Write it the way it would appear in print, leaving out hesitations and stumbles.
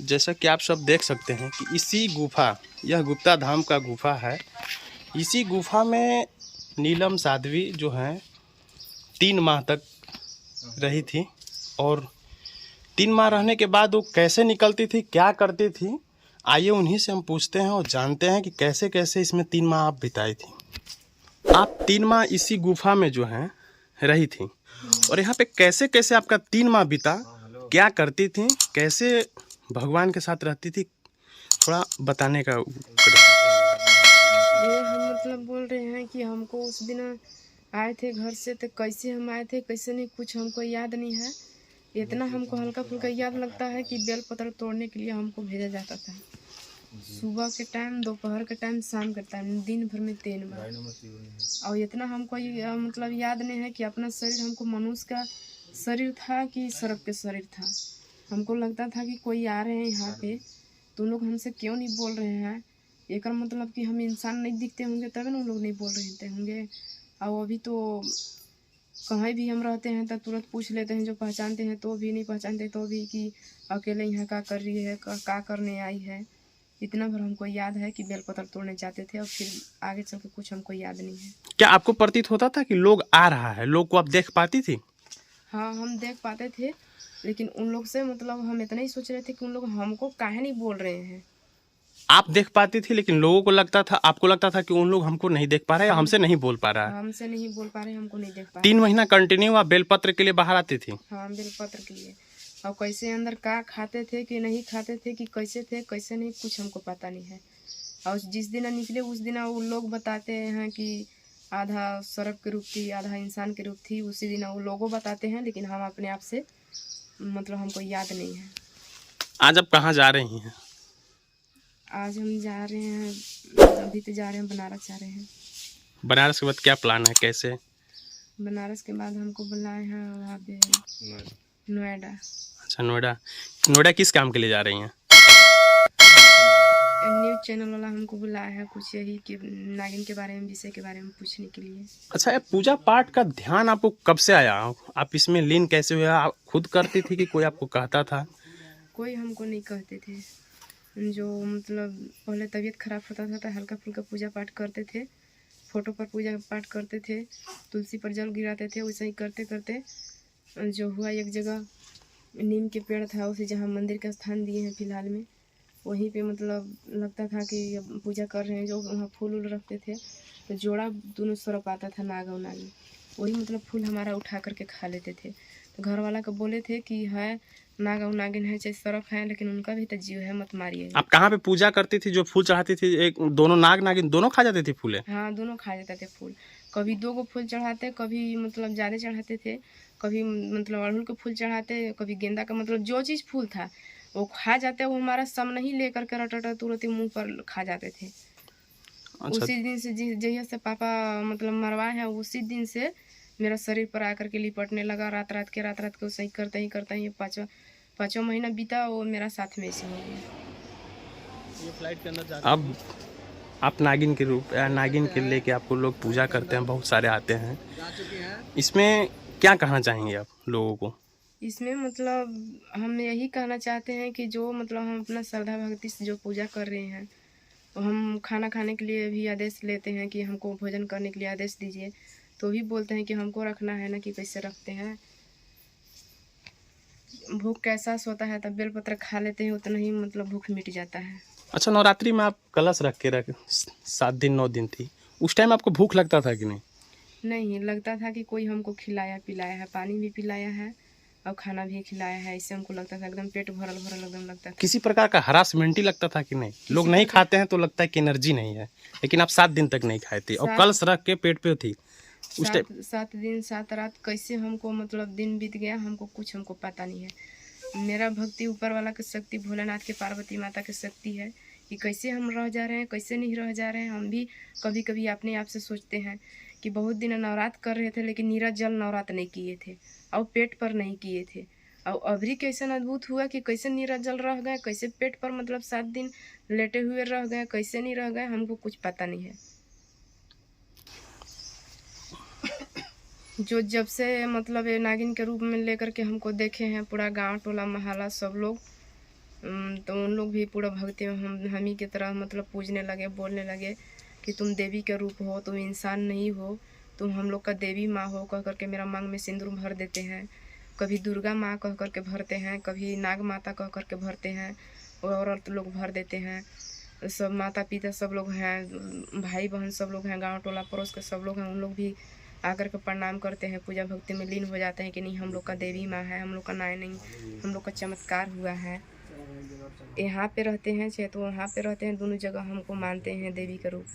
जैसा कि आप सब देख सकते हैं कि इसी गुफा, यह गुप्ता धाम का गुफा है। इसी गुफा में नीलम साध्वी जो हैं 3 माह तक रही थी और 3 माह रहने के बाद वो कैसे निकलती थी, क्या करती थी, आइए उन्हीं से हम पूछते हैं और जानते हैं कि कैसे कैसे इसमें 3 माह आप बिताई थी। आप 3 माह इसी गुफा में जो हैं रही थी और यहाँ पे कैसे कैसे आपका 3 माह बीता, क्या करती थी, कैसे भगवान के साथ रहती थी, थोड़ा बताने का ये हम मतलब बोल रहे हैं कि हमको उस दिन आए थे घर से, तो कैसे हम आए थे कैसे नहीं कुछ हमको याद नहीं है। इतना हमको हल्का फुल्का याद लगता है कि बेलपत्र तोड़ने के लिए हमको भेजा जाता था। सुबह के टाइम, दोपहर के टाइम, शाम के टाइम, दिन भर में 3 बार। और इतना हमको मतलब याद नहीं है कि अपना शरीर हमको मनुष्य का शरीर था कि सर्प के शरीर था। हमको लगता था कि कोई आ रहे हैं यहाँ पे, तो लोग हमसे क्यों नहीं बोल रहे हैं। एक मतलब कि हम इंसान नहीं दिखते होंगे तभी ना उन लोग नहीं बोल रहे होंगे। और अभी तो कहीं भी हम रहते हैं तो तुरंत पूछ लेते हैं, जो पहचानते हैं तो भी नहीं पहचानते तो भी, कि अकेले यहाँ क्या कर रही है, क्या करने आई है। इतना भर हमको याद है कि बेलपत्र तोड़ने जाते थे और फिर आगे चल के कुछ हमको याद नहीं है। क्या आपको प्रतीत होता था कि लोग आ रहा है, लोग को आप देख पाती थी? हाँ, हम देख पाते थे, लेकिन उन लोग से मतलब हम इतना ही सोच रहे थे कि उन लोग हमको काहे नहीं बोल रहे हैं। आप देख पाती थी लेकिन लोगों को लगता था, आपको लगता था कि उन लोग हमको नहीं देख पा रहे या हमसे नहीं बोल पा रहा है। हमसे नहीं बोल पा रहे, हमको नहीं देख पा 3 रहे। महीना कंटिन्यू आप बेलपत्र के लिए बाहर आती थी? हाँ, बेलपत्र के लिए। और कैसे अंदर का खाते थे कि नहीं खाते थे, कि कैसे थे कैसे नहीं, कुछ हमको पता नहीं है। और जिस दिन निकले उस दिन वो लोग बताते हैं कि आधा सर्प के रूप थी, आधा इंसान के रूप थी। उसी दिन वो लोगों बताते हैं, लेकिन हम अपने आप से मतलब हमको याद नहीं है। आज आप कहाँ जा रही हैं? आज हम जा रहे हैं, अभी तो जा रहे हैं बनारस जा रहे हैं। बनारस के बाद क्या प्लान है, कैसे? बनारस के बाद हमको बुलाए हैं वहाँ पे नोएडा। अच्छा, नोएडा। नोएडा किस काम के लिए जा रही हैं? न्यूज़ चैनल वाला हमको बुलाया है, कुछ यही कि नागिन के बारे में, विषय के बारे में पूछने के लिए। अच्छा, ये पूजा पाठ का ध्यान आपको कब से आया? आप इसमें लीन कैसे हुए? आप खुद करती थी कि कोई आपको कहता था? कोई हमको नहीं कहते थे। जो मतलब पहले तबीयत खराब होता था तो हल्का फुल्का पूजा पाठ करते थे, फोटो पर पूजा पाठ करते थे, तुलसी पर जल गिराते थे। वैसे ही करते करते जो हुआ, एक जगह नीम के पेड़ था, उसे जहाँ मंदिर का स्थान दिए हैं फिलहाल में, वहीं पे मतलब लगता था कि पूजा कर रहे हैं, जो वहाँ फूल उल रखते थे तो जोड़ा दोनों तरफ आता था, नाग और नागिन। वही मतलब फूल हमारा उठा करके खा लेते थे। तो घर वाला को बोले थे कि है नाग और नागिन है, चाहे सरफ है, लेकिन उनका भी तो जीव है, मत मारिए। आप कहाँ पे पूजा करती थी? जो फूल चढ़ाती थी, एक दोनों नाग नागिन दोनों खा जाती थी फूले? हाँ, दोनों खा जाते थे फूल। कभी 2 फूल चढ़ाते, कभी मतलब ज़्यादा चढ़ाते थे, कभी मतलब अड़हुल के फूल चढ़ाते, कभी गेंदा का, मतलब जो चीज़ फूल था वो खा जाते। वो हमारा सम नहीं लेकर के रट तुरंत ही मुँह पर खा जाते थे। अच्छा। उसी दिन से जहिया से पापा मतलब मरवाए हैं, उसी दिन से मेरा शरीर पर आकर के लिपटने लगा। रात रात के सही करते ही पाँचवा महीना बीता, वो मेरा साथ में ऐसे हो गया। अब आप नागिन के रूप या नागिन के लेके आपको लोग पूजा करते हैं, बहुत सारे आते हैं। इसमें क्या कहना चाहेंगे आप लोगों को? इसमें मतलब हम यही कहना चाहते हैं कि जो मतलब हम अपना श्रद्धा भक्ति से जो पूजा कर रहे हैं, तो हम खाना खाने के लिए भी आदेश लेते हैं कि हमको भोजन करने के लिए आदेश दीजिए, तो भी बोलते हैं कि हमको रखना है ना, कि कैसे रखते हैं। भूख का एहसास होता है तब बेलपत्र खा लेते हैं, उतना ही मतलब भूख मिट जाता है। अच्छा, नवरात्रि में आप कलश रख के 7 दिन 9 दिन थी, उस टाइम आपको भूख लगता था कि नहीं? नहीं लगता था कि कोई हमको खिलाया पिलाया है, पानी भी पिलाया है और खाना भी खिलाया है। इससे हमको लगता था एकदम पेट भरल भरल एकदम लगता था। किसी प्रकार का हरासमेंट ही लगता था कि नहीं? लोग नहीं खाते हैं तो लगता है कि एनर्जी नहीं है, लेकिन आप 7 दिन तक नहीं खाए थे और कलश रख के पेट पे थी उस टाइम। 7 दिन 7 रात कैसे हमको मतलब दिन बीत गया, हमको पता नहीं है। मेरा भक्ति ऊपर वाला की शक्ति, भोलेनाथ के, पार्वती माता की शक्ति है कि कैसे हम रह जा रहे हैं, कैसे नहीं रह जा रहे हैं। हम भी कभी कभी अपने आप से सोचते हैं कि बहुत दिन नवरात्र कर रहे थे, लेकिन नीरा जल नवरात्र नहीं किए थे और पेट पर नहीं किए थे। और अभी कैसे अद्भुत हुआ कि कैसे नीरा जल रह गए, कैसे पेट पर मतलब 7 दिन लेटे हुए रह गए, कैसे नहीं रह गए, हमको कुछ पता नहीं है। जो जब से मतलब ये नागिन के रूप में लेकर के हमको देखे हैं, पूरा गांव टोला मोहल्ला सब लोग तो उन लोग भी पूरा भक्ति में हम ही की तरह मतलब पूजने लगे, बोलने लगे कि तुम देवी के रूप हो, तुम इंसान नहीं हो, तुम हम लोग का देवी माँ हो कह करके मेरा मांग में सिंदूर भर देते हैं। कभी दुर्गा माँ कह करके भरते हैं, कभी नाग माता कह करके भरते हैं, और औरत लोग भर देते हैं। सब माता पिता सब लोग हैं, भाई बहन सब लोग हैं, गांव टोला पड़ोस के सब लोग हैं, उन लोग भी आकर के प्रणाम करते हैं, पूजा भक्ति में लीन हो जाते हैं कि नहीं हम लोग का देवी माँ है, हम लोग का नहीं, हम लोग का चमत्कार हुआ है। यहाँ पे रहते हैं चाहे तो वहाँ पे रहते हैं, दोनों जगह हमको मानते हैं देवी का रूप।